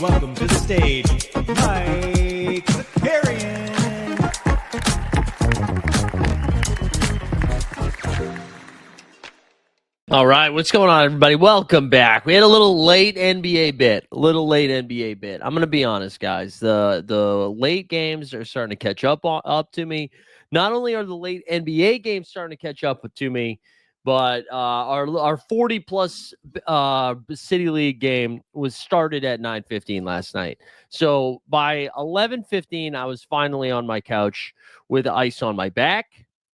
welcome to the stage, Mike Zakarian. All right, what's going on, everybody? Welcome back. We had a little late NBA bit. I'm going to be honest, guys. The late games are starting to catch up to me. Not only are the late NBA games starting to catch up to me, but our 40-plus City League game was started at 9:15 last night. So by 11:15, I was finally on my couch with ice on my back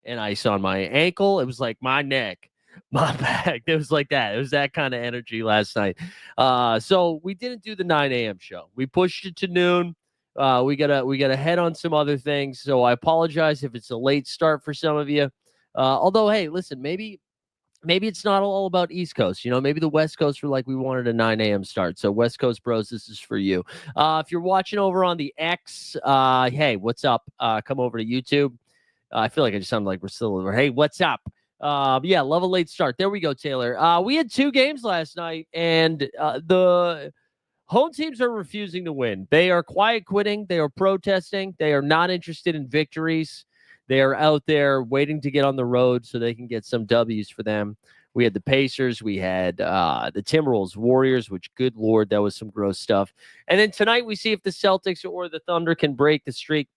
and ice on my ankle. It was like my neck. My back. It was like that. It was that kind of energy last night. So we didn't do the 9 a.m. show. We pushed it to noon. We gotta head on some other things. So I apologize if it's a late start for some of you. Although, hey, listen, maybe it's not all about East Coast. You know, maybe the West Coast were like, we wanted a 9 a.m. start. So West Coast bros, this is for you. If you're watching over on the X, hey, what's up? Come over to YouTube. I feel like I just sound like we're still over. Hey, what's up? Yeah, love a late start. There we go, Taylor. We had 2 games last night, and the home teams are refusing to win. They are quiet quitting. They are protesting. They are not interested in victories. They are out there waiting to get on the road so they can get some W's for them. We had the Pacers. We had the Timberwolves, Warriors, which, good Lord, that was some gross stuff. And then tonight we see if the Celtics or the Thunder can break the streak.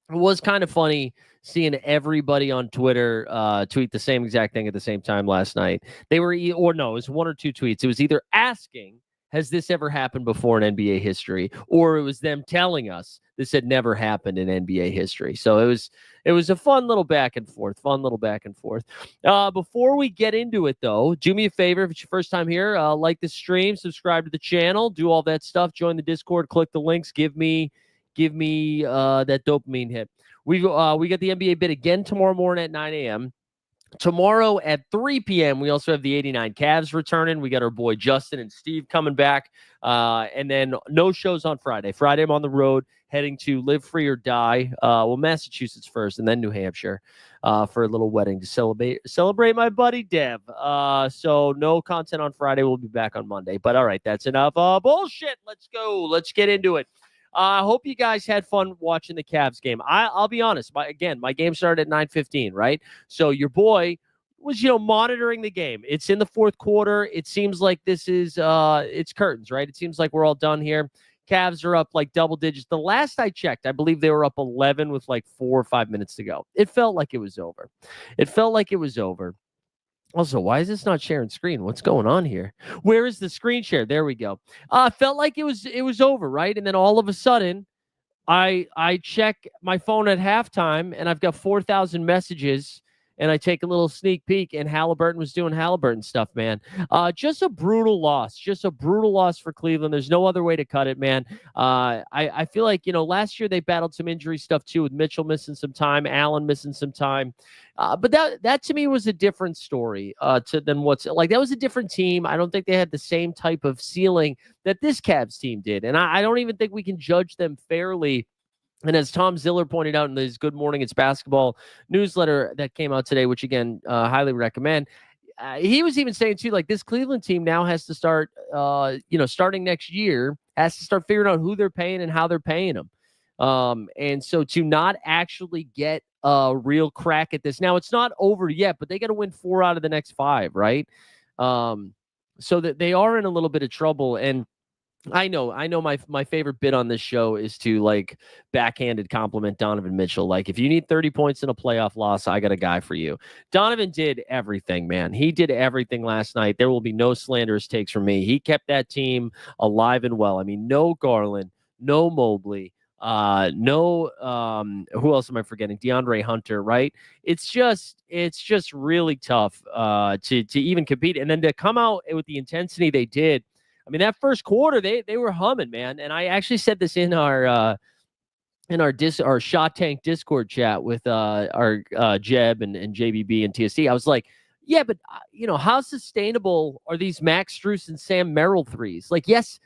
It was kind of funny seeing everybody on Twitter tweet the same exact thing at the same time last night. They were, it was 1 or 2 tweets. It was either asking, has this ever happened before in NBA history? Or it was them telling us this had never happened in NBA history. So it was a fun little back and forth. Before we get into it, though, do me a favor. If it's your first time here, like the stream, subscribe to the channel, do all that stuff, join the Discord, click the links, give me that dopamine hit. We got the NBA bit again tomorrow morning at 9 a.m. Tomorrow at 3 p.m., we also have the 89 Cavs returning. We got our boy Justin and Steve coming back. And then no shows on Friday. Friday, I'm on the road heading to Live Free or Die. Massachusetts first and then New Hampshire for a little wedding to celebrate my buddy Dev. So no content on Friday. We'll be back on Monday. But all right, that's enough bullshit. Let's go. Let's get into it. I hope you guys had fun watching the Cavs game. I'll be honest. My game started at 9:15, right? So your boy was, monitoring the game. It's in the fourth quarter. It seems like this is it's curtains, right? It seems like we're all done here. Cavs are up like double digits. The last I checked, I believe they were up 11 with like 4 or 5 minutes to go. It felt like it was over. Also, why is this not sharing screen? What's going on here? Where is the screen share? There we go. Felt like it was over, right? And then all of a sudden, I check my phone at halftime, and I've got 4,000 messages, and I take a little sneak peek, and Haliburton was doing Haliburton stuff, man. Just a brutal loss for Cleveland. There's no other way to cut it, man. I feel like, last year they battled some injury stuff too, with Mitchell missing some time, Allen missing some time. But that to me was a different story than that was a different team. I don't think they had the same type of ceiling that this Cavs team did. And I don't even think we can judge them fairly. And as Tom Ziller pointed out in his Good Morning It's Basketball newsletter that came out today, which, again, highly recommend, he was even saying, too, like, this Cleveland team now has to start, starting next year, has to start figuring out who they're paying and how they're paying them. And so to not actually get a real crack at this. Now, it's not over yet, but they got to win 4 out of the next 5, right? So that they are in a little bit of trouble. And I know my favorite bit on this show is to, like, backhanded compliment Donovan Mitchell. Like, if you need 30 points in a playoff loss, I got a guy for you. Donovan did everything, man. He did everything last night. There will be no slanderous takes from me. He kept that team alive and well. I mean, no Garland, no Mobley, who else am I forgetting? DeAndre Hunter, right? It's just really tough to even compete. And then to come out with the intensity they did. I mean, that first quarter, they were humming, man. And I actually said this in our Shot Tank Discord chat with our Jeb and JBB and TSC. I was like, yeah, but how sustainable are these Max Strus and Sam Merrill threes? Like, yes,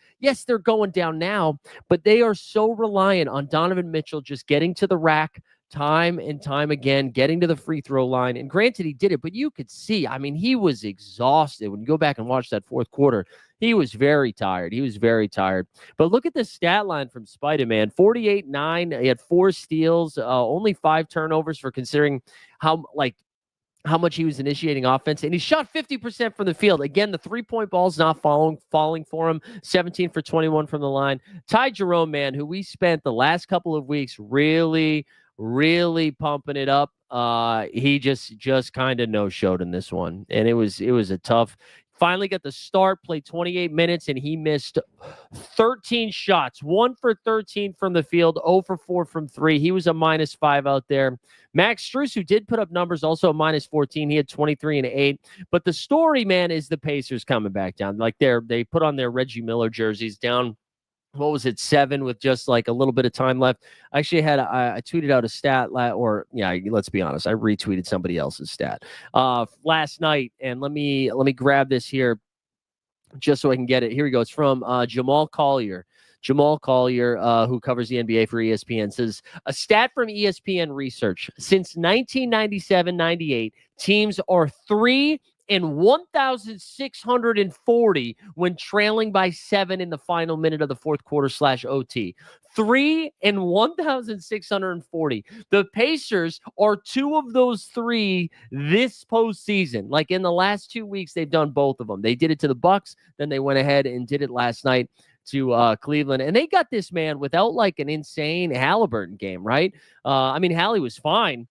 they're going down now, but they are so reliant on Donovan Mitchell just getting to the rack, time and time again, getting to the free throw line. And granted, he did it, but you could see, I mean, he was exhausted. When you go back and watch that fourth quarter, he was very tired. He was very tired. But look at the stat line from Spider-Man, 48-9. He had 4 steals, only 5 turnovers for considering how much he was initiating offense, and he shot 50% from the field. Again, the three-point ball's not falling for him. 17 for 21 from the line. Ty Jerome, man, who we spent the last couple of weeks really pumping it up. He just kind of no-showed in this one, and it was a tough. Finally got the start, played 28 minutes, and he missed 13 shots, 1 for 13 from the field, 0 for 4 from 3. He was a -5 out there. Max Strus, who did put up numbers, also a -14. He had 23 and 8. But the story, man, is the Pacers coming back down. Like they put on their Reggie Miller jerseys down. What was it, 7 with just like a little bit of time left? I actually I tweeted out a stat, let's be honest, I retweeted somebody else's stat last night, and let me grab this here just so I can get it. Here we go. It's from Jamal Collier. Jamal Collier, who covers the NBA for ESPN, says a stat from ESPN research: since 1997-98, teams are 3 and 1,640 when trailing by 7 in the final minute of the fourth quarter /OT. 3 and 1,640. The Pacers are 2 of those 3 this postseason. Like in the last 2 weeks, they've done both of them. They did it to the Bucks, then they went ahead and did it last night to Cleveland. And they got this man without like an insane Haliburton game, right? I mean, Hallie was fine.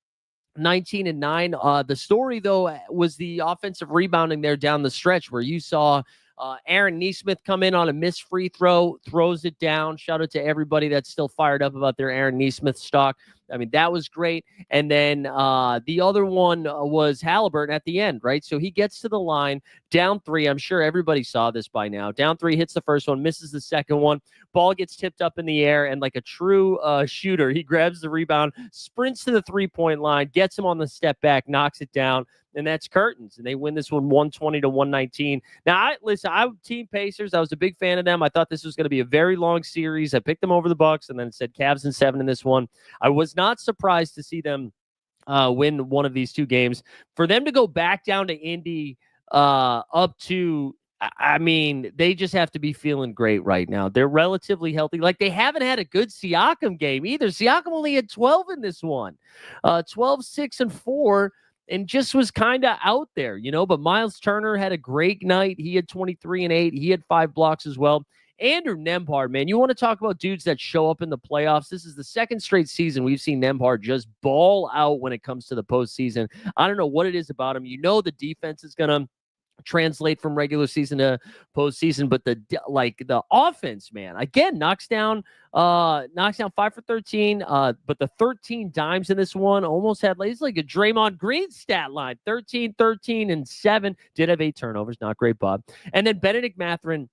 19 and 9. The story, though, was the offensive rebounding there down the stretch where you saw Aaron Nesmith come in on a missed free throw, throws it down. Shout out to everybody that's still fired up about their Aaron Nesmith stock. I mean, that was great. And then the other one was Haliburton at the end, right? So he gets to the line, down 3. I'm sure everybody saw this by now. Down 3, hits the first one, misses the second one. Ball gets tipped up in the air, and like a true shooter, he grabs the rebound, sprints to the three-point line, gets him on the step back, knocks it down, and that's curtains. And they win this one 120-119. Now, I'm Team Pacers. I was a big fan of them. I thought this was going to be a very long series. I picked them over the Bucks, and then said Cavs in 7 in this one. I was not surprised to see them win one of these 2 games. For them to go back down to Indy up to, I mean, they just have to be feeling great right now. They're relatively healthy. Like, they haven't had a good Siakam game either. Siakam only had 12 in this one. 12, 6, and 4. And just was kind of out there, But Miles Turner had a great night. He had 23 and 8. He had 5 blocks as well. Andrew Nembhard, man, you want to talk about dudes that show up in the playoffs? This is the second straight season we've seen Nembhard just ball out when it comes to the postseason. I don't know what it is about him. The defense is going to translate from regular season to postseason, but the offense, man, again, knocks down 5 for 13. But the 13 dimes in this one almost had, it's like a Draymond Green stat line: 13, 13, and 7. Did have 8 turnovers, not great, Bob. And then Benedict Mathurin,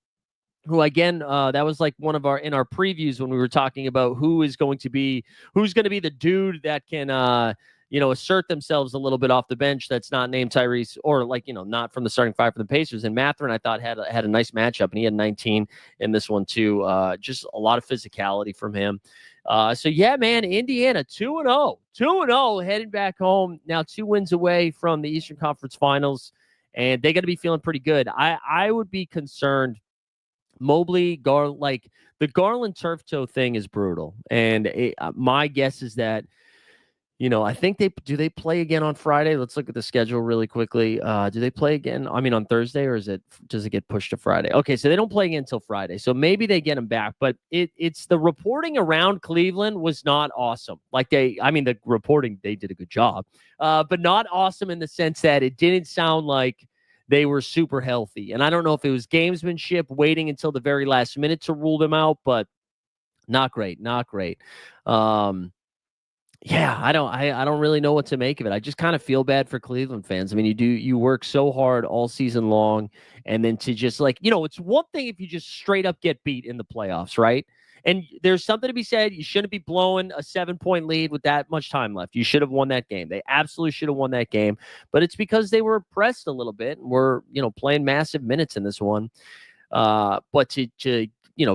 who again, that was like one of in our previews when we were talking about who's going to be the dude that can assert themselves a little bit off the bench that's not named Tyrese, or not from the starting 5 for the Pacers. And Mathurin, I thought, had a nice matchup, and he had 19 in this one too. Just a lot of physicality from him. So yeah, man, Indiana 2-0, 2-0, heading back home now, 2 wins away from the Eastern Conference Finals, and they got to be feeling pretty good. I would be concerned. Mobley, the Garland turf toe thing is brutal, and my guess is that, I think they play again on Friday. Let's look at the schedule really quickly. Do they play again? I mean, on Thursday, or does it get pushed to Friday? Okay, so they don't play again until Friday. So maybe they get him back, but it's the reporting around Cleveland was not awesome. The reporting, they did a good job, but not awesome in the sense that it didn't sound like they were super healthy. And I don't know if it was gamesmanship, waiting until the very last minute to rule them out, but not great. Yeah, I don't really know what to make of it. I just kind of feel bad for Cleveland fans. I mean, you work so hard all season long, and then to just it's one thing if you just straight up get beat in the playoffs, right? And there's something to be said. You shouldn't be blowing a 7-point lead with that much time left. You should have won that game. They absolutely should have won that game. But it's because they were pressed a little bit and were, playing massive minutes in this one. But to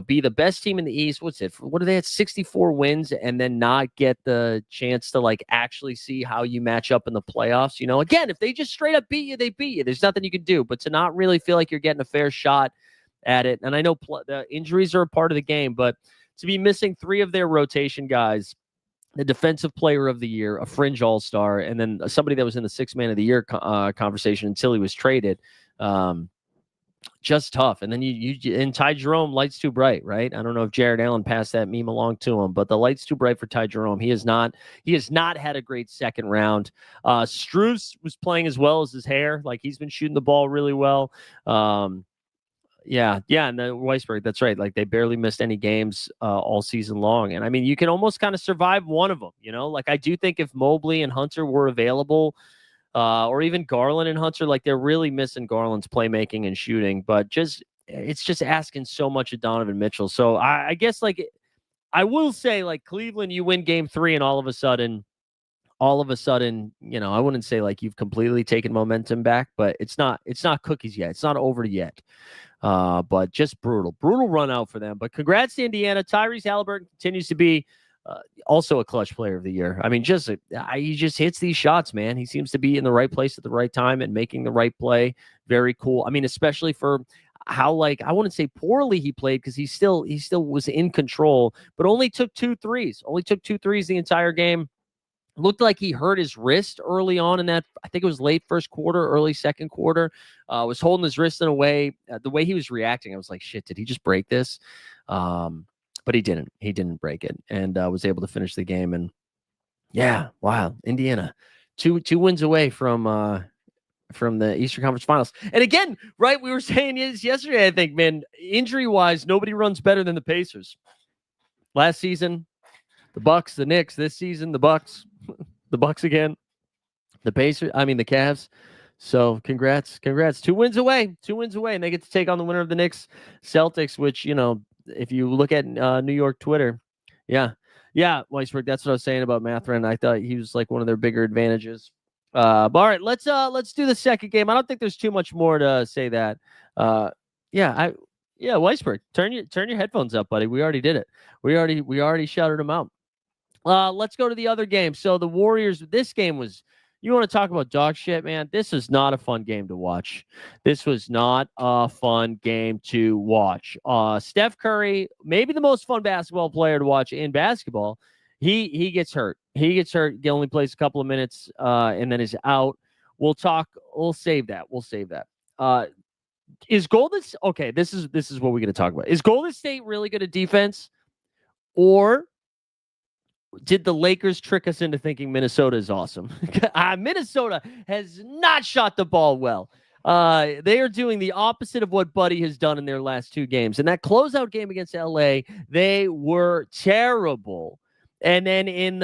be the best team in the East. What do they have? 64 wins and then not get the chance to like actually see how you match up in the playoffs. Again, if they just straight up beat you, they beat you. There's nothing you can do. But to not really feel like you're getting a fair shot at it, and I know the injuries are a part of the game, but to be missing 3 of their rotation guys, the defensive player of the year, a fringe all-star, and then somebody that was in the 6th man of the year conversation until he was traded. Just tough. And then and Ty Jerome, lights too bright, right? I don't know if Jared Allen passed that meme along to him, but the lights too bright for Ty Jerome. He has not had a great second round. Strus was playing as well as his hair. Like, he's been shooting the ball really well. Yeah, and the Weisberg, that's right. Like, they barely missed any games all season long. And I mean, you can almost kind of survive one of them, Like, I do think if Mobley and Hunter were available, or even Garland and Hunter, like, they're really missing Garland's playmaking and shooting, but it's just asking so much of Donovan Mitchell. So I guess, like, I will say, like, Cleveland, you win game 3 and all of a sudden, I wouldn't say like you've completely taken momentum back, but it's not cookies yet. It's not over yet. But just brutal run out for them. But congrats to Indiana. Tyrese Haliburton continues to be also a clutch player of the year. I mean, he just hits these shots, man. He seems to be in the right place at the right time and making the right play. Very cool. I mean, especially for how, like, I wouldn't say poorly he played, because he still was in control, but only took 2 threes. The entire game. Looked like he hurt his wrist early on in that. I think it was late first quarter, early second quarter. Was holding his wrist in a way. The way he was reacting, I was like, shit, did he just break this? But he didn't. He didn't break it, and was able to finish the game. And yeah, wow, Indiana, two wins away from the Eastern Conference Finals. And again, right, we were saying this yesterday, I think, man, injury-wise, nobody runs better than the Pacers. Last season, the Bucks, the Knicks. This season, the Bucks. The Bucks again. The Cavs. So congrats. 2 wins away. And they get to take on the winner of the Knicks Celtics, which, if you look at New York Twitter, yeah, Weisberg, that's what I was saying about Mathurin. I thought he was like one of their bigger advantages. But all right, let's do the second game. I don't think there's too much more to say that. Weisberg, turn your headphones up, buddy. We already did it. We already shouted them out. Let's go to the other game. So the Warriors, this game was, you want to talk about dog shit, man? This is not a fun game to watch. Steph Curry, maybe the most fun basketball player to watch in basketball. He gets hurt. He only plays a couple of minutes and then is out. We'll save that. Is Golden okay? This is what we're going to talk about. Is Golden State really good at defense, or did the Lakers trick us into thinking Minnesota is awesome? Minnesota has not shot the ball well. They are doing the opposite of what Buddy has done in their last 2 games. In that closeout game against LA, they were terrible. And then in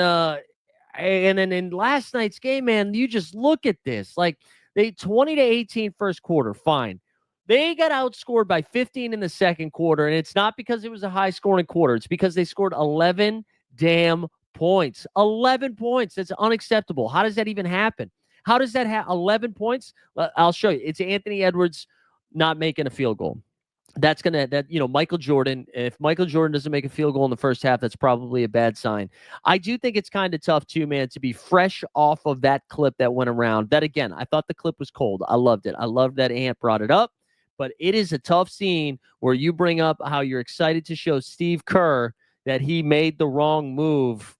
last night's game, man, you just look at this. Like, they 20-18 first quarter, fine. They got outscored by 15 in the second quarter, and it's not because it was a high-scoring quarter. It's because they scored 11 damn points. 11 points. That's unacceptable. How does that even happen? How does that 11 points? I'll show you. It's Anthony Edwards not making a field goal. Michael Jordan, if Michael Jordan doesn't make a field goal in the first half, that's probably a bad sign. I do think it's kind of tough too, man, to be fresh off of that clip that went around. That, again, I thought the clip was cold. I loved it. I loved that Ant brought it up, but it is a tough scene where you bring up how you're excited to show Steve Kerr that he made the wrong move.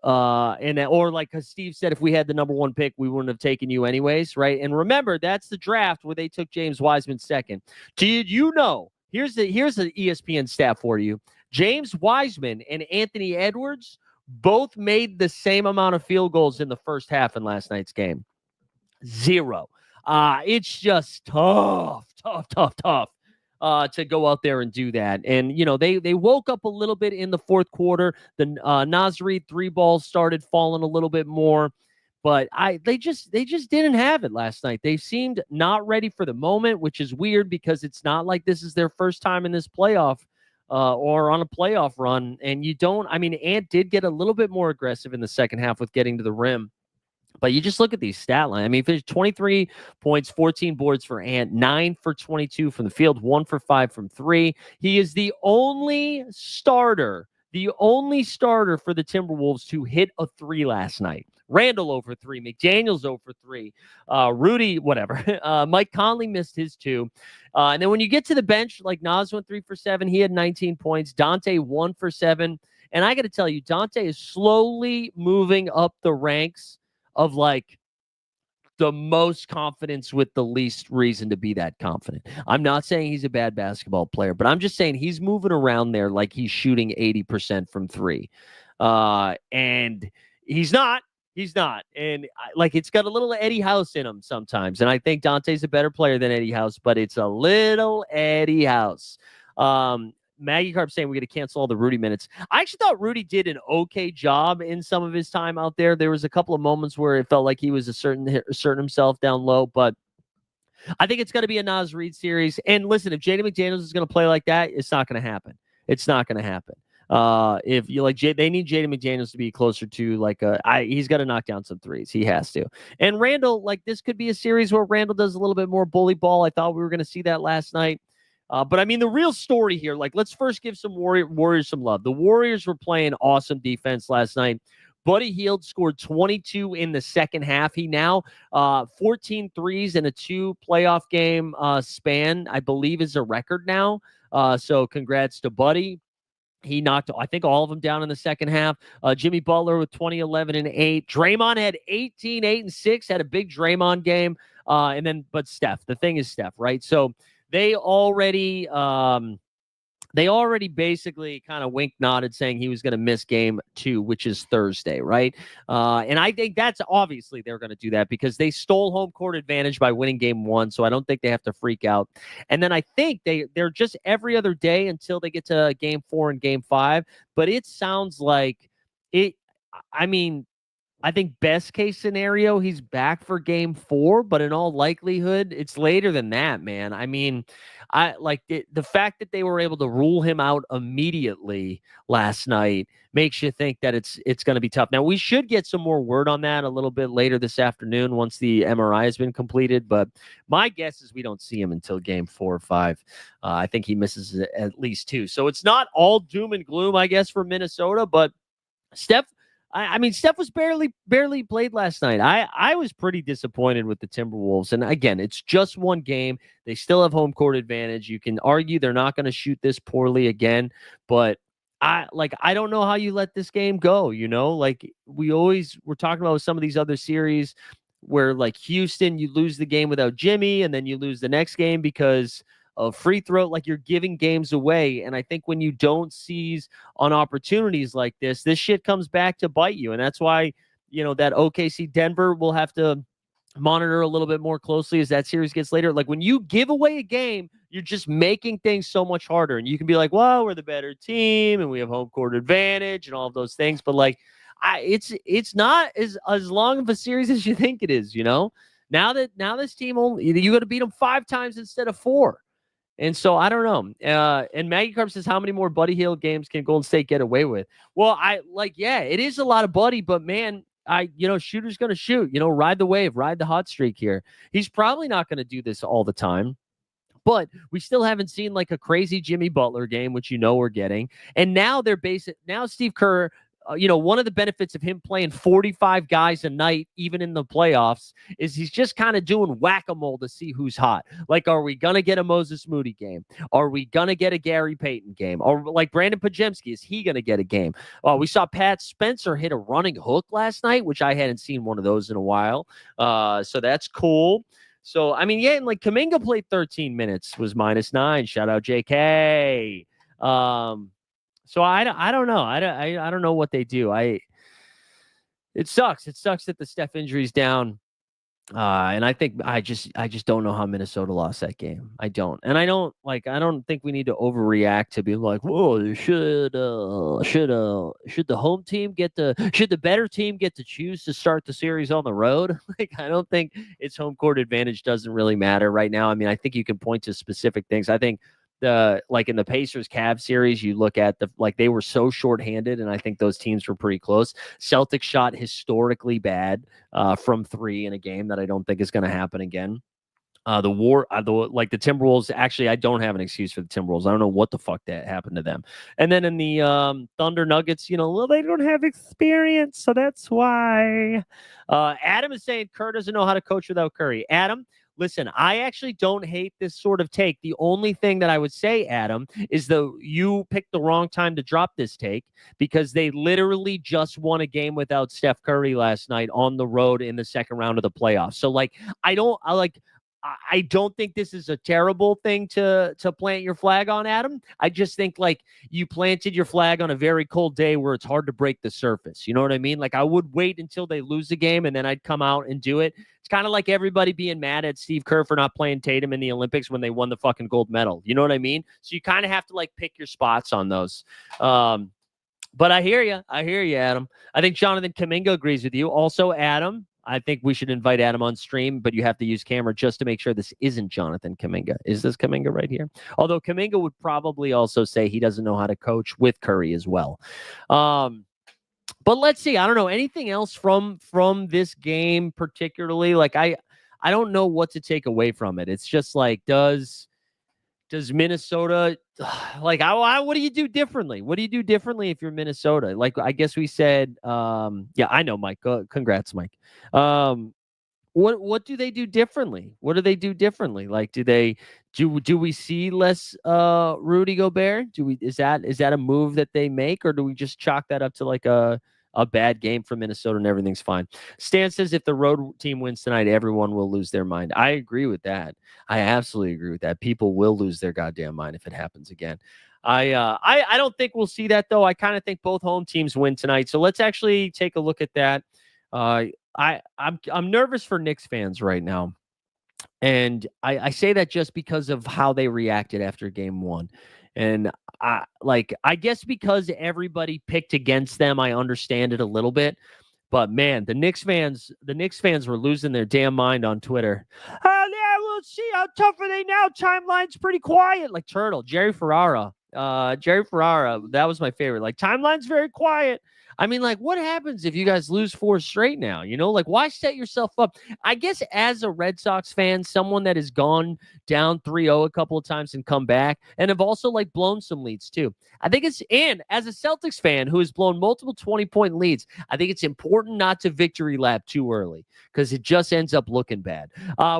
Because Steve said, if we had the number 1 pick, we wouldn't have taken you anyways, right? And remember, that's the draft where they took James Wiseman second. Did you know? Here's the ESPN stat for you. James Wiseman and Anthony Edwards both made the same amount of field goals in the first half in last night's game. 0. It's just tough to go out there and do that. And, they woke up a little bit in the fourth quarter. The Nasri 3 balls started falling a little bit more, but they just didn't have it last night. They seemed not ready for the moment, which is weird because it's not like this is their first time in this playoff or on a playoff run. And Ant did get a little bit more aggressive in the second half with getting to the rim. But you just look at these stat lines. I mean, finished 23 points, 14 boards for Ant, 9 for 22 from the field, 1 for 5 from 3. He is the only starter for the Timberwolves to hit a 3 last night. Randall over 3, McDaniels over 3, Rudy, whatever. Mike Conley missed his 2. And then when you get to the bench, like Nas went 3 for 7, he had 19 points. Dante 1 for 7. And I got to tell you, Dante is slowly moving up the ranks of like the most confidence with the least reason to be that confident. I'm not saying he's a bad basketball player, but I'm just saying he's moving around there like he's shooting 80% from 3. And he's not. He's not. And like it's got a little Eddie House in him sometimes. And I think Dante's a better player than Eddie House, but it's a little Eddie House. Maggie Carp saying we're going to cancel all the Rudy minutes. I actually thought Rudy did an okay job in some of his time out there. There was a couple of moments where it felt like he was asserting himself down low, but I think it's going to be a Nas Reed series. And listen, if Jaden McDaniels is going to play like that, it's not going to happen. It's not going to happen. If you like, they need Jaden McDaniels to be closer to like he's got to knock down some threes. He has to. And Randall, like this could be a series where Randall does a little bit more bully ball. I thought we were going to see that last night. But I mean, the real story here, like, let's first give some Warriors some love. The Warriors were playing awesome defense last night. Buddy Hield scored 22 in the second half. He now 14 threes in a 2 playoff game span, I believe is a record now. So congrats to Buddy. He knocked, I think, all of them down in the second half. Jimmy Butler with 20, 11, and 8. Draymond had 18, 8, and 6, had a big Draymond game. But Steph, the thing is Steph, right? So they already basically kind of wink nodded saying he was going to miss game 2, which is Thursday, right? And I think that's obviously they're going to do that because they stole home court advantage by winning game 1. So I don't think they have to freak out. And then I think they're just every other day until they get to game 4 and game 5. But it sounds like it. I mean, I think best case scenario, he's back for game 4, but in all likelihood, it's later than that, man. I mean, I like the fact that they were able to rule him out immediately last night makes you think that it's going to be tough. Now, we should get some more word on that a little bit later this afternoon once the MRI has been completed, but my guess is we don't see him until game 4 or 5. I think he misses at least 2. So it's not all doom and gloom, I guess, for Minnesota, but Steph was barely played last night. I was pretty disappointed with the Timberwolves. And again, it's just one game. They still have home court advantage. You can argue they're not going to shoot this poorly again, but I don't know how you let this game go, you know? Like we're talking about with some of these other series where like Houston, you lose the game without Jimmy and then you lose the next game because of free throw, like you're giving games away. And I think when you don't seize on opportunities like this shit comes back to bite you. And that's why, that OKC Denver will have to monitor a little bit more closely as that series gets later. Like when you give away a game, you're just making things so much harder. And you can be like, well, we're the better team and we have home court advantage and all of those things. But like, it's not as long of a series as you think it is, Now this team you got to beat them 5 times instead of 4. And so I don't know. And Maggie Carp says, how many more Buddy Hield games can Golden State get away with? Well, it is a lot of Buddy, but man, shooter's going to shoot, ride the wave, ride the hot streak here. He's probably not going to do this all the time, but we still haven't seen like a crazy Jimmy Butler game, which we're getting. And now now Steve Kerr, one of the benefits of him playing 45 guys a night, even in the playoffs, is he's just kind of doing whack-a-mole to see who's hot. Like, are we going to get a Moses Moody game? Are we going to get a Gary Payton game? Or like Brandon Pajemski, is he going to get a game? We saw Pat Spencer hit a running hook last night, which I hadn't seen one of those in a while. So that's cool. So, I mean, yeah, and like Kuminga played 13 minutes, was -9. Shout out JK. So I don't know. I don't know what they do. It sucks. It sucks that the Steph injury's down. And I think I just don't know how Minnesota lost that game. I don't. And I don't think we need to overreact to be like, whoa, should the home team should the better team get to choose to start the series on the road? Like, I don't think its home court advantage doesn't really matter right now. I mean, I think you can point to specific things. I think like in the Pacers Cavs series, you look at they were so shorthanded, and I think those teams were pretty close. Celtics shot historically bad from three in a game that I don't think is going to happen again. The Timberwolves, actually, I don't have an excuse for the Timberwolves. I don't know what the fuck that happened to them. And then in the Thunder Nuggets, they don't have experience, so that's why. Adam is saying Kerr doesn't know how to coach without Curry. Adam, listen, I actually don't hate this sort of take. The only thing that I would say, Adam, is you picked the wrong time to drop this take, because they literally just won a game without Steph Curry last night on the road in the second round of the playoffs. So I don't think this is a terrible thing to plant your flag on, Adam. I just think you planted your flag on a very cold day where it's hard to break the surface. You know what I mean? I would wait until they lose the game and then I'd come out and do it. It's kind of like everybody being mad at Steve Kerr for not playing Tatum in the Olympics when they won the fucking gold medal. You know what I mean? So you kind of have to pick your spots on those. But I hear you. Adam. I think Jonathan Kuminga agrees with you. Also, Adam, I think we should invite Adam on stream, but you have to use camera just to make sure this isn't Jonathan Kuminga. Is this Kuminga right here? Although Kuminga would probably also say he doesn't know how to coach with Curry as well. But let's see. I don't know. Anything else from this game particularly? I don't know what to take away from it. It's just does Minnesota what do you do differently? What do you do differently if you're Minnesota? I guess we said, yeah, I know, Mike. Congrats, Mike. What do they do differently? What do they do differently? Do we see less Rudy Gobert? Is that a move that they make, or do we just chalk that up to a bad game for Minnesota and everything's fine? Stan says if the road team wins tonight, everyone will lose their mind. I agree with that. I absolutely agree with that. People will lose their goddamn mind if it happens again. I don't think we'll see that, though. I kind of think both home teams win tonight. So let's actually take a look at that. I'm nervous for Knicks fans right now. And I say that just because of how they reacted after game one. And I guess because everybody picked against them, I understand it a little bit. But man, the Knicks fans were losing their damn mind on Twitter. Oh yeah, we'll see how tough are they now. Timeline's pretty quiet. Turtle, Jerry Ferrara, that was my favorite. Timeline's very quiet. I mean, what happens if you guys lose 4 straight now? Why set yourself up? I guess as a Red Sox fan, someone that has gone down 3-0 a couple of times and come back, and have also blown some leads too. I think and as a Celtics fan who has blown multiple 20-point leads, I think it's important not to victory lap too early, because it just ends up looking bad.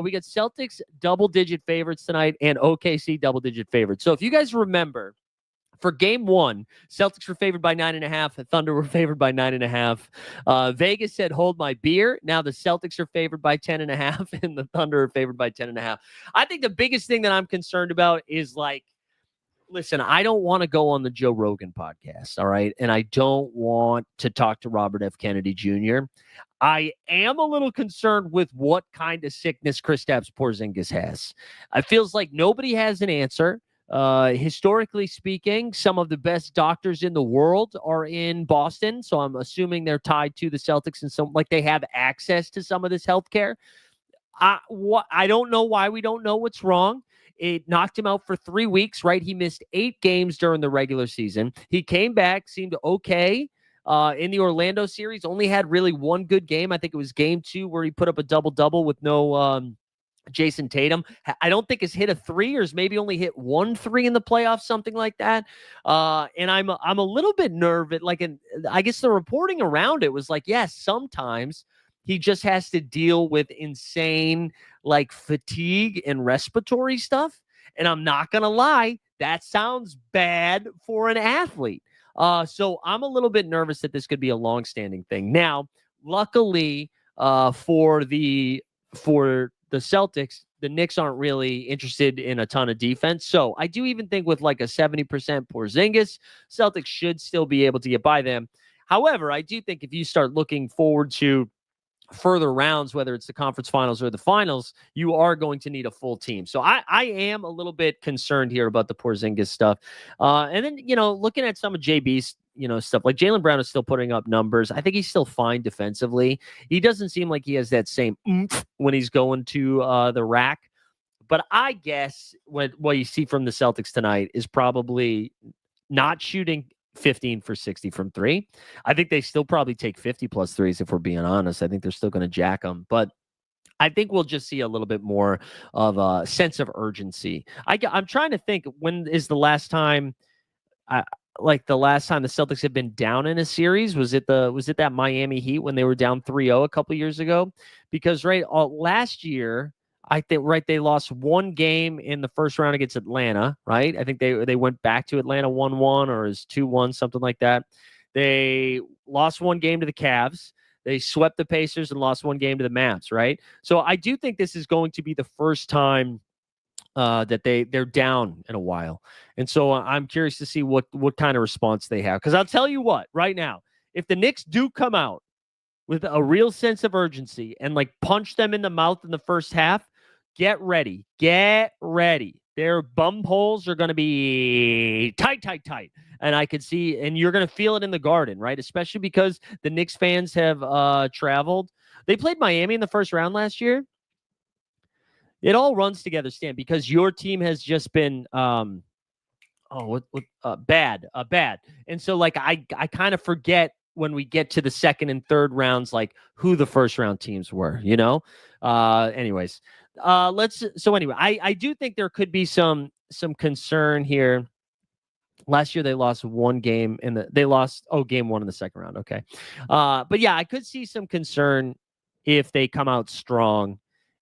We got Celtics double-digit favorites tonight and OKC double-digit favorites. So if you guys remember, for game one, Celtics were favored by 9.5. The Thunder were favored by 9.5. Vegas said, hold my beer. Now the Celtics are favored by 10.5 and the Thunder are favored by 10.5. I think the biggest thing that I'm concerned about is listen, I don't want to go on the Joe Rogan podcast. All right. And I don't want to talk to Robert F. Kennedy Jr. I am a little concerned with what kind of sickness Kristaps Porzingis has. It feels like nobody has an answer. Historically speaking, some of the best doctors in the world are in Boston. So I'm assuming they're tied to the Celtics and they have access to some of this healthcare. I don't know why we don't know what's wrong. It knocked him out for 3 weeks, right? He missed 8 games during the regular season. He came back, seemed okay. In the Orlando series, only had really one good game. I think it was game 2 where he put up a double-double with no Jason Tatum. I don't think has hit a 3, or has maybe only hit 1 3 in the playoffs, something like that. And I'm a little bit nervous. I guess the reporting around it was yes, sometimes he just has to deal with insane fatigue and respiratory stuff. And I'm not gonna lie, that sounds bad for an athlete. So I'm a little bit nervous that this could be a long-standing thing. Now, luckily, for the Celtics, the Knicks aren't really interested in a ton of defense. So I do even think with a 70% Porzingis, Celtics should still be able to get by them. However, I do think if you start looking forward to further rounds, whether it's the conference finals or the finals, you are going to need a full team. So I am a little bit concerned here about the Porzingis stuff. And then, looking at some of JB's, stuff Jaylen Brown is still putting up numbers. I think he's still fine defensively. He doesn't seem like he has that same oomph when he's going to the rack. But I guess what you see from the Celtics tonight is probably not shooting 15 for 60 from three. I think they still probably take 50 plus threes if we're being honest. I think they're still going to jack them. But I think we'll just see a little bit more of a sense of urgency. I'm trying to think, when is the last time like the last time the Celtics have been down in a series? Was it that Miami Heat when they were down 3-0 a couple years ago? Because last year, I think they lost one game in the first round against Atlanta, right? I think they went back to Atlanta 1-1 or is 2-1, something like that. They lost one game to the Cavs. They swept the Pacers and lost one game to the Mavs, right? So I do think this is going to be the first time that they're down in a while. And so I'm curious to see what kind of response they have. Because I'll tell you what, right now, if the Knicks do come out with a real sense of urgency and like punch them in the mouth in the first half, get ready. Their bum holes are going to be tight. And I could see, and you're going to feel it in the Garden, right? Especially because the Knicks fans have traveled. They played Miami in the first round last year. It all runs together, Stan, because your team has just been bad. And so like I kind of forget when we get to the second and third rounds, like who the first round teams were, you know? Anyways, anyway, I do think there could be some concern here. Last year they lost one game game one in the second round. Okay. But yeah, I could see some concern if they come out strong.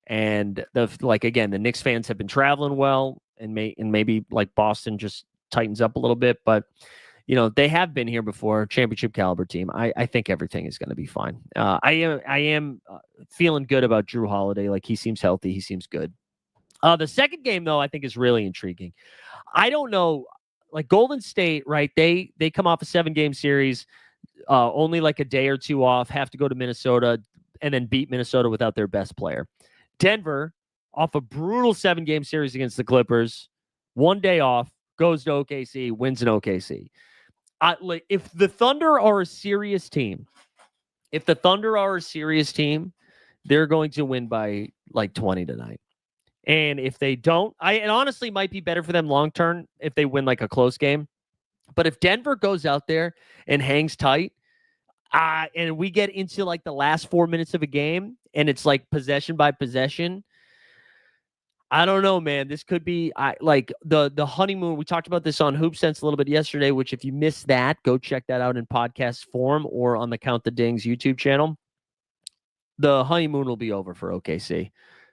And the Knicks fans have been traveling well, and maybe like Boston just tightens up a little bit, but you know, they have been here before, championship caliber team. I think everything is going to be fine. I am feeling good about Drew Holiday. Like, he seems healthy. He seems good. The second game, though, I think is really intriguing. I don't know, like Golden State, right? They come off a 7-game series, only like a day or two off, have to go to Minnesota and then beat Minnesota without their best player. Denver, off a brutal 7-game series against the Clippers, one day off, goes to OKC, wins in OKC. If the Thunder are a serious team, they're going to win by like 20 tonight. And if they don't, it honestly might be better for them long term if they win like a close game. But if Denver goes out there and hangs tight, and we get into like the last 4 minutes of a game and it's like possession by possession, I don't know, man. This could be like the honeymoon. We talked about this on Hoop Sense a little bit yesterday, which if you missed that, go check that out in podcast form or on the Count the Dings YouTube channel. The honeymoon will be over for OKC.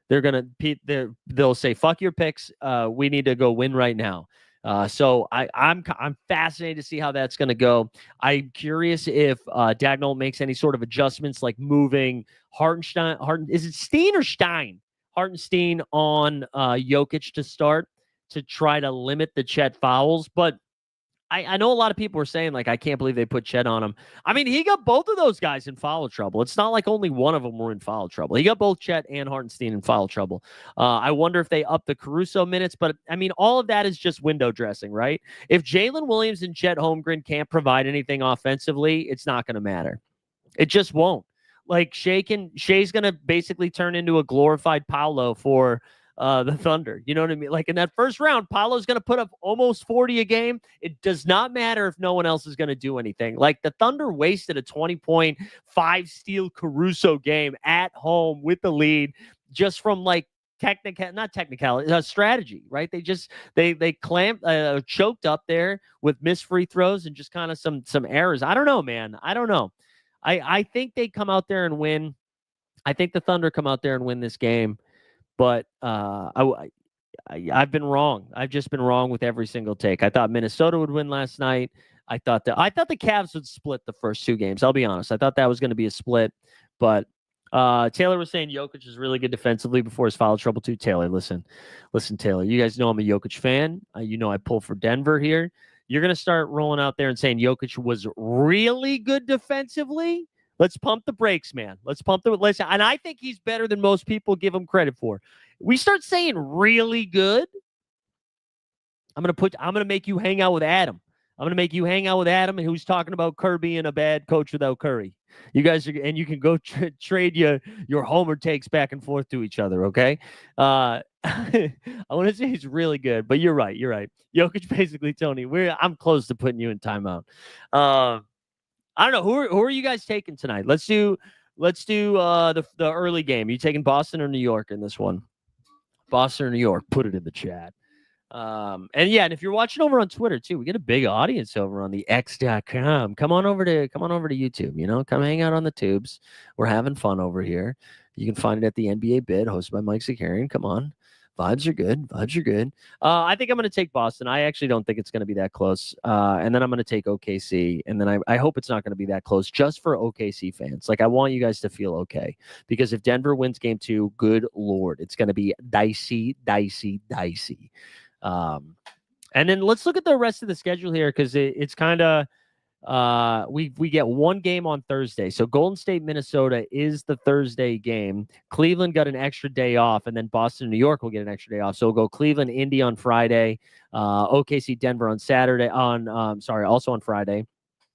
They'll say, fuck your picks. We need to go win right now. So I'm fascinated to see how that's going to go. I'm curious if Dagnall makes any sort of adjustments, like moving is it Steen or Stein? Hartenstein on Jokic to start to try to limit the Chet fouls. But I know a lot of people are saying, like, I can't believe they put Chet on him. I mean, he got both of those guys in foul trouble. It's not like only one of them were in foul trouble. He got both Chet and Hartenstein in foul trouble. I wonder if they up the Caruso minutes. But, I mean, all of that is just window dressing, right? If Jalen Williams and Chet Holmgren can't provide anything offensively, it's not going to matter. It just won't. Like, Shea's going to basically turn into a glorified Paolo for the Thunder. You know what I mean? Like, in that first round, Paolo's going to put up almost 40 a game. It does not matter if no one else is going to do anything. Like, the Thunder wasted a 20-point, 5-steal Caruso game at home with the lead just from, like, strategy, right? They clamped, choked up there with missed free throws and just kind of some errors. I don't know, man. I don't know. I think they come out there and win. I think the Thunder come out there and win this game. But I've been wrong. I've just been wrong with every single take. I thought Minnesota would win last night. I thought the Cavs would split the first 2 games. I'll be honest. I thought that was going to be a split. But Taylor was saying Jokic is really good defensively before his foul trouble too. Taylor, listen, Taylor. You guys know I'm a Jokic fan. You know I pull for Denver here. You're going to start rolling out there and saying Jokic was really good defensively. Let's pump the brakes, man. Listen, and I think he's better than most people give him credit for. We start saying really good, I'm gonna make you hang out with Adam. And who's talking about Kerr being a bad coach without Curry. You guys and you can go trade your homer takes back and forth to each other, okay? I want to say he's really good, but you're right. You're right. Jokic, basically, Tony. I'm close to putting you in timeout. I don't know who are you guys taking tonight. Let's do the early game. You taking Boston or New York in this one? Boston or New York? Put it in the chat. And yeah, and if you're watching over on Twitter too, we get a big audience over on the X.com. Come on over to YouTube. Come hang out on the tubes. We're having fun over here. You can find it at the NBA Bid, hosted by Mike Zakarian. Come on. Vibes are good. I think I'm going to take Boston. I actually don't think it's going to be that close. And then I'm going to take OKC. And then I hope it's not going to be that close just for OKC fans. Like, I want you guys to feel okay. Because if Denver wins game 2, good Lord, it's going to be dicey. And then let's look at the rest of the schedule here, because it's kind of we get one game on Thursday. So Golden State, Minnesota is the Thursday game. Cleveland got an extra day off, and then Boston, New York will get an extra day off. So we'll go Cleveland, Indy on Friday, OKC, Denver on Saturday. Also on Friday.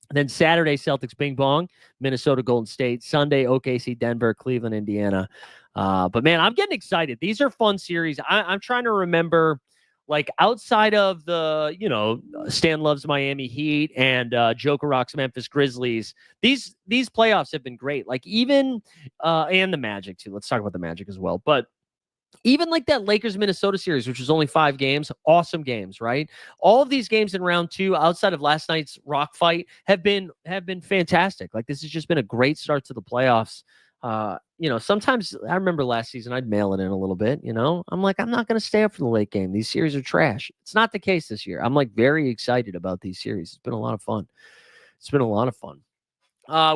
And then Saturday, Celtics, Bing Bong, Minnesota, Golden State. Sunday, OKC, Denver, Cleveland, Indiana. But man, I'm getting excited. These are fun series. I'm trying to remember. Like, outside of the, Stan loves Miami Heat and Joker rocks Memphis Grizzlies, these playoffs have been great. Like, even and the Magic too. Let's talk about the Magic as well. But even like that Lakers Minnesota series, which was only 5 games, awesome games, right? All of these games in round 2, outside of last night's rock fight, have been fantastic. Like, this has just been a great start to the playoffs. Sometimes I remember last season I'd mail it in a little bit. I'm like, I'm not going to stay up for the late game. These series are trash. It's not the case this year. I'm like very excited about these series. It's been a lot of fun.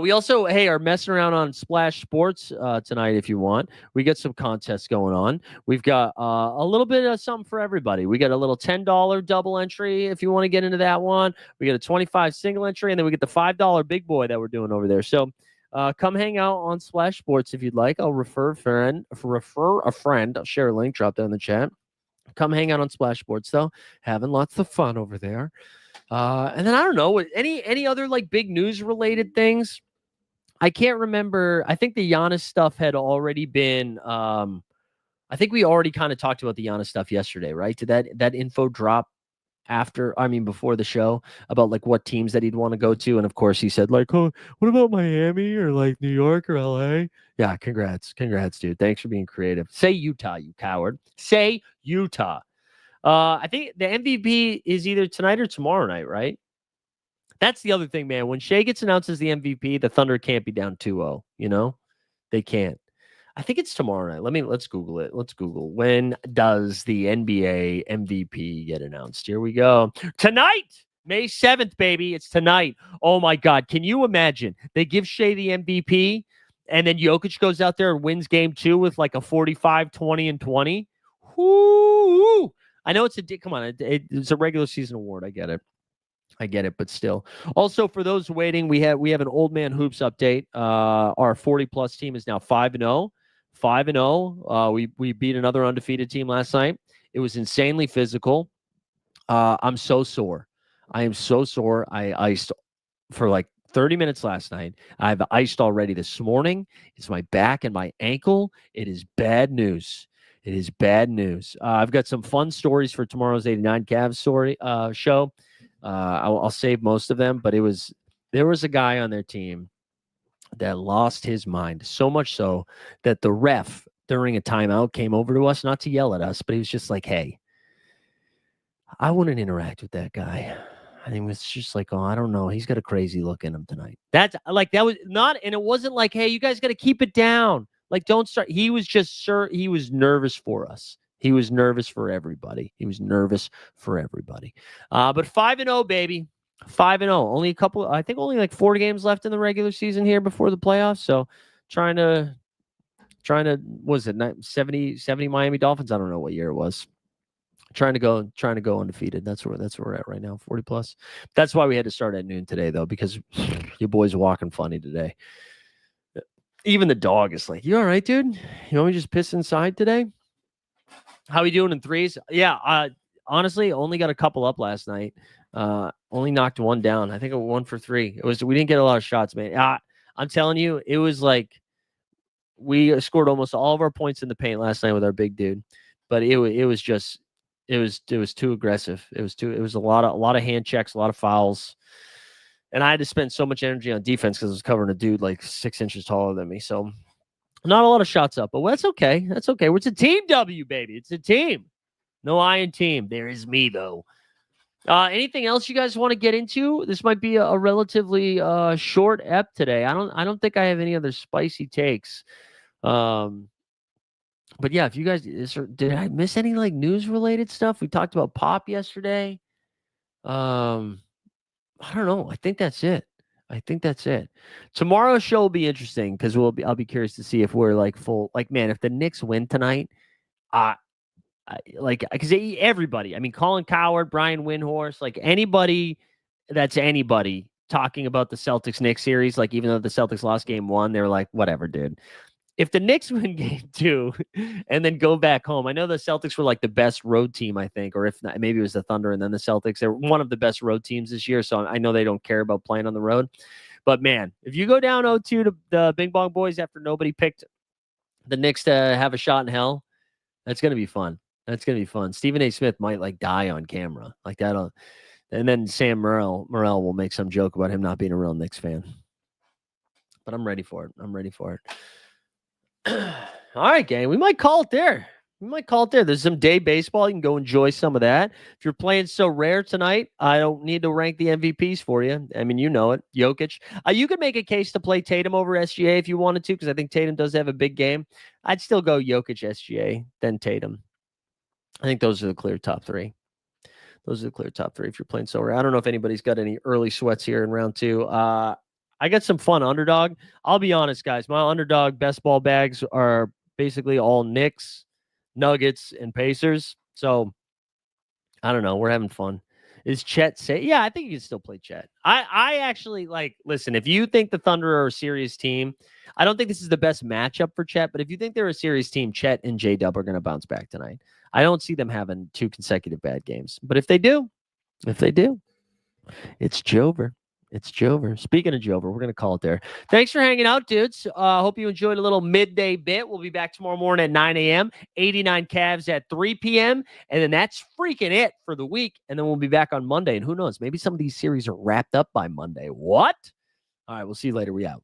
We also, are messing around on Splash Sports tonight if you want. We got some contests going on. We've got a little bit of something for everybody. We got a little $10 double entry if you want to get into that one. We got a $25 single entry, and then we get the $5 big boy that we're doing over there. So come hang out on Splash Sports if you'd like. I'll refer a friend. I'll share a link, drop that in the chat. Come hang out on Splash Sports, though. Having lots of fun over there. And then I don't know, any other like big news related things. I can't remember. I think the Giannis stuff had already been. I think we already kind of talked about the Giannis stuff yesterday, right? Did that info drop before the show about like what teams that he'd want to go to? And of course he said like, oh, what about Miami or like New York or LA? Yeah, congrats, dude. Thanks for being creative. Say Utah, you coward. Say Utah. I think the MVP is either tonight or tomorrow night, right? That's the other thing, man. When Shea gets announced as the MVP, the Thunder can't be down 2-0. They can't. I think it's tomorrow night. Let's Google it. Let's Google, when does the NBA MVP get announced? Here we go. Tonight, May 7th, baby. It's tonight. Oh my God. Can you imagine? They give Shea the MVP, and then Jokic goes out there and wins game 2 with like a 45, 20, and 20. Whoo! I know it's it's a regular season award. I get it, but still. Also, for those waiting, we have an Old Man Hoops update. Our 40-plus team is now 5-0. 5-0. We beat another undefeated team last night. It was insanely physical. I'm so sore. I am so sore. I iced for like 30 minutes last night. I've iced already this morning. It's my back and my ankle. It is bad news. I've got some fun stories for tomorrow's 89 Cavs show. I'll save most of them, but there was a guy on their team that lost his mind, so much so that the ref during a timeout came over to us, not to yell at us, but he was just like, hey, I wouldn't interact with that guy. And he was just like, oh, I don't know. He's got a crazy look in him tonight. That was not, and it wasn't like, hey, you guys got to keep it down. Like, don't start. He was just, he was nervous for us. He was nervous for everybody. But 5-0, baby. 5-0. Only only like 4 games left in the regular season here before the playoffs. So trying to, what is it, 70 Miami Dolphins? I don't know what year it was. Trying to go undefeated. That's where we're at right now, 40 plus. That's why we had to start at noon today, though, because your boy's walking funny today. Even the dog is like, you all right, dude? You want me to just piss inside today? How are we doing in threes? Yeah, honestly, only got a couple up last night. Only knocked one down. I think it was 1 for 3. We didn't get a lot of shots, man. I'm telling you, it was like we scored almost all of our points in the paint last night with our big dude. but it was just it was too aggressive. It was a lot of hand checks, a lot of fouls. And I had to spend so much energy on defense because I was covering a dude like 6 inches taller than me. So not a lot of shots up, but that's okay. That's okay. It's a team W, baby. It's a team. No I in team. There is me, though. Anything else you guys want to get into? This might be a relatively short ep today. I don't think I have any other spicy takes. But yeah, if you guys did I miss any like news related stuff? We talked about Pop yesterday. I don't know. I think that's it. Tomorrow's show will be interesting because I'll be curious to see if we're like full. Like, man, if the Knicks win tonight, like because everybody. I mean, Colin Cowherd, Brian Windhorst, like anybody that's anybody talking about the Celtics Knicks series. Like, even though the Celtics lost game 1, they were like, whatever, dude. If the Knicks win game 2 and then go back home, I know the Celtics were like the best road team, I think, or if not, maybe it was the Thunder and then the Celtics. They're one of the best road teams this year, so I know they don't care about playing on the road. But, man, if you go down 0-2 to the Bing Bong Boys after nobody picked the Knicks to have a shot in hell, that's going to be fun. Stephen A. Smith might, like, die on camera. Like, that'll – and then Sam Morrell will make some joke about him not being a real Knicks fan. But I'm ready for it. All right, gang. We might call it there. There's some day baseball. You can go enjoy some of that. If you're playing SORARE tonight, I don't need to rank the MVPs for you. I mean, you know it. Jokic. You could make a case to play Tatum over SGA if you wanted to, because I think Tatum does have a big game. I'd still go Jokic, SGA, then Tatum. I think those are the clear top 3. If you're playing SORARE. I don't know if anybody's got any early sweats here in round 2. I got some fun underdog. I'll be honest, guys. My underdog best ball bags are basically all Knicks, Nuggets, and Pacers. So, I don't know. We're having fun. Is Chet safe? Yeah, I think you can still play Chet. I actually, like, listen, if you think the Thunder are a serious team, I don't think this is the best matchup for Chet, but if you think they're a serious team, Chet and J-Dub are going to bounce back tonight. I don't see them having 2 consecutive bad games. But if they do, it's Jover. Speaking of Jover, we're going to call it there. Thanks for hanging out, dudes. Hope you enjoyed a little midday bit. We'll be back tomorrow morning at 9 a.m., 89 Cavs at 3 p.m., and then that's freaking it for the week. And then we'll be back on Monday. And who knows, maybe some of these series are wrapped up by Monday. What? All right, we'll see you later. We out.